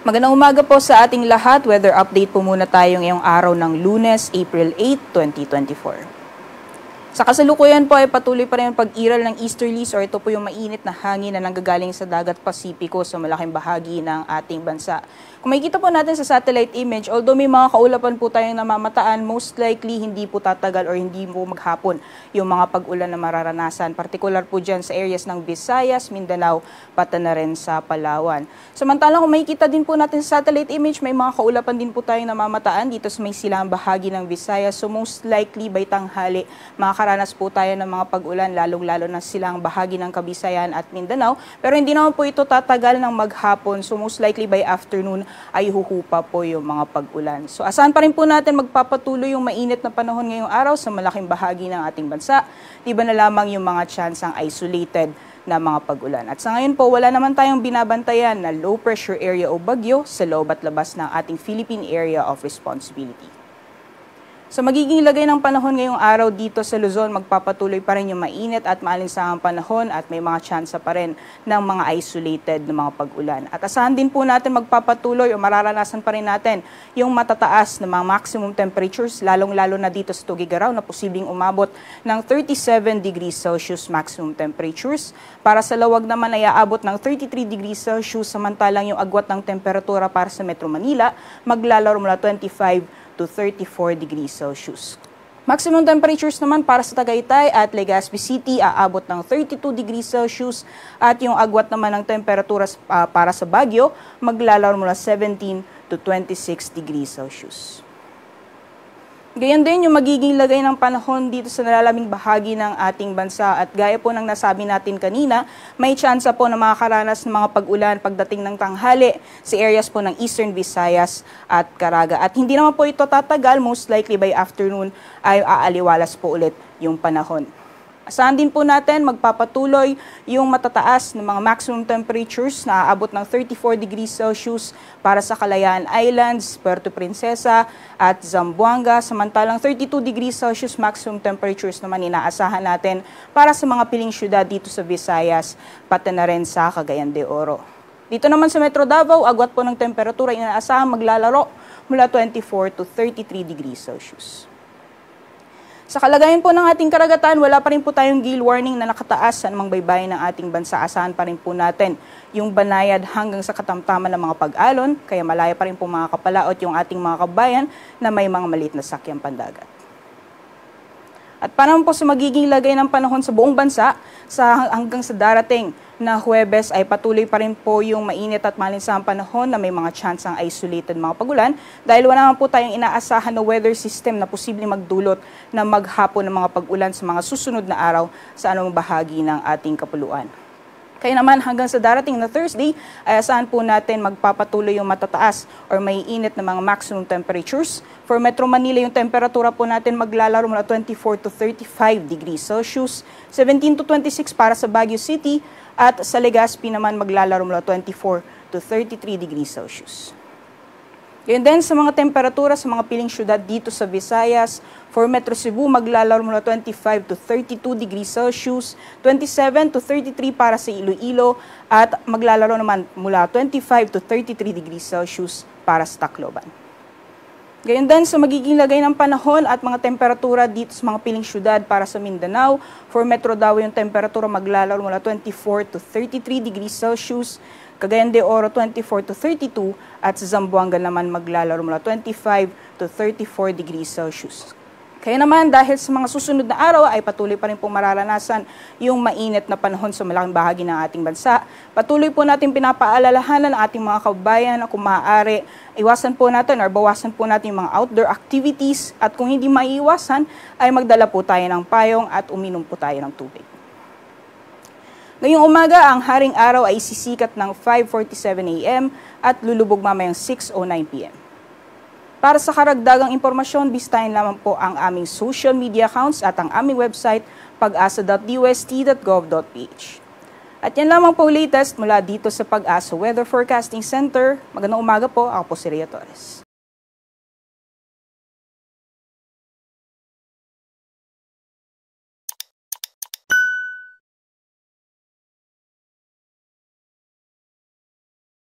Magandang umaga po sa ating lahat. Weather update po muna tayo ngayong araw ng Lunes, April 8, 2024. Sa kasalukuyan po ay patuloy pa rin ang pag-iral ng easterlies or ito po yung mainit na hangin na nanggagaling sa dagat Pasipiko sa malaking bahagi ng ating bansa. Kung makikita po natin sa satellite image, although may mga kaulapan po tayong namamataan, most likely hindi po tatagal or hindi po maghapon yung mga pag-ulan na mararanasan. Partikular po dyan sa areas ng Visayas, Mindanao, pati na rin sa Palawan. Samantalang kung makikita din po natin sa satellite image, may mga kaulapan din po tayong namamataan dito sa may silang bahagi ng Visayas. So most likely by tanghali, makakaranas po tayo ng mga pag-ulan, lalong-lalo na silang bahagi ng Kabisayan at Mindanao. Pero hindi naman po ito tatagal ng maghapon. So most likely by afternoon ay huhupa po yung mga pag-ulan. So asahan pa rin po natin magpapatuloy yung mainit na panahon ngayong araw sa malaking bahagi ng ating bansa. Diba na lamang yung mga tsansang isolated na mga pag-ulan. At sa ngayon po, wala naman tayong binabantayan na low pressure area o bagyo sa loob at labas ng ating Philippine Area of Responsibility. Sa magiging lagay ng panahon ngayong araw dito sa Luzon, magpapatuloy pa rin yung mainit at maalinsangang panahon at may mga tsansa pa rin ng mga isolated na mga pag-ulan. At asahan din po natin magpapatuloy o mararanasan pa rin natin yung matataas na mga maximum temperatures, lalong-lalo na dito sa Tugigaraw na posibleng umabot ng 37 degrees Celsius maximum temperatures. Para sa Lawag naman ay aabot ng 33 degrees Celsius, samantalang yung agwat ng temperatura para sa Metro Manila maglalaro mula 25 to 34 degrees Celsius. Maximum temperatures naman para sa Tagaytay at Legazpi City aabot ng 32 degrees Celsius at yung agwat naman ng temperatura para sa Baguio maglalaro mula 17 to 26 degrees Celsius. Gayon din yung magiging lagay ng panahon dito sa nalalamig bahagi ng ating bansa at gaya po ng nasabi natin kanina, may tsansa po na makakaranas ng mga pag-ulan pagdating ng tanghali sa areas po ng Eastern Visayas at Caraga. At hindi naman po ito tatagal, most likely by afternoon ay aaliwalas po ulit yung panahon. Asahan din po natin magpapatuloy yung matataas ng mga maximum temperatures na aabot ng 34 degrees Celsius para sa Kalayaan Islands, Puerto Princesa at Zamboanga. Samantalang 32 degrees Celsius maximum temperatures naman inaasahan natin para sa mga piling syudad dito sa Visayas, pati na rin sa Cagayan de Oro. Dito naman sa Metro Davao, agwat po ng temperatura inaasahan maglalaro mula 24 to 33 degrees Celsius. Sa kalagayan po ng ating karagatan, wala pa rin po tayong gale warning na nakataas sa anumang baybayin ng ating bansa. Asahan pa rin po natin yung banayad hanggang sa katamtaman ng mga pag-alon, kaya malaya pa rin po mga kapalaot yung ating mga kabayan na may mga maliit na sakyang pandagat. At para po sa magiging lagay ng panahon sa buong bansa, hanggang sa darating na Huwebes ay patuloy pa rin po yung mainit at malinsangang panahon na may mga tsansang isolated mga pagulan dahil wala naman po tayong inaasahan na weather system na posibleng magdulot na maghapon ng mga pag-ulan sa mga susunod na araw sa anumang bahagi ng ating kapuluan. Kaya naman hanggang sa darating na Thursday ay asahan po natin magpapatuloy yung matataas or may init na mga maximum temperatures. For Metro Manila yung temperatura po natin maglalaro mula 24 to 35 degrees Celsius, 17 to 26 para sa Baguio City at sa Legazpi naman maglalaro mula 24 to 33 degrees Celsius. Ganyan din sa mga temperatura sa mga piling syudad dito sa Visayas, for Metro Cebu maglalaro mula 25 to 32 degrees Celsius, 27 to 33 para sa Iloilo at maglalaro naman mula 25 to 33 degrees Celsius para sa Tacloban. Gayon din sa magiging lagay ng panahon at mga temperatura dito sa mga piling syudad para sa Mindanao. For Metro Davao yung temperatura maglalaro mula 24 to 33 degrees Celsius, Cagayan de Oro 24 to 32 at sa Zamboanga naman maglalaro mula 25 to 34 degrees Celsius. Kaya naman dahil sa mga susunod na araw ay patuloy pa rin pong mararanasan yung mainit na panahon sa malaking bahagi ng ating bansa. Patuloy po natin pinapaalalahanan ang ating mga kabayan na kung maaari, iwasan po natin or bawasan po natin yung mga outdoor activities at kung hindi maiiwasan ay magdala po tayo ng payong at uminom po tayo ng tubig. Ngayong umaga, ang haring araw ay sisikat ng 5:47 a.m. at lulubog mamayang 6:09 p.m. Para sa karagdagang impormasyon, bisitahin lamang po ang aming social media accounts at ang aming website pag-asa.dust.gov.ph. At yan lamang po latest mula dito sa Pag-asa Weather Forecasting Center. Magandang umaga po, ako po si Rhea Torres.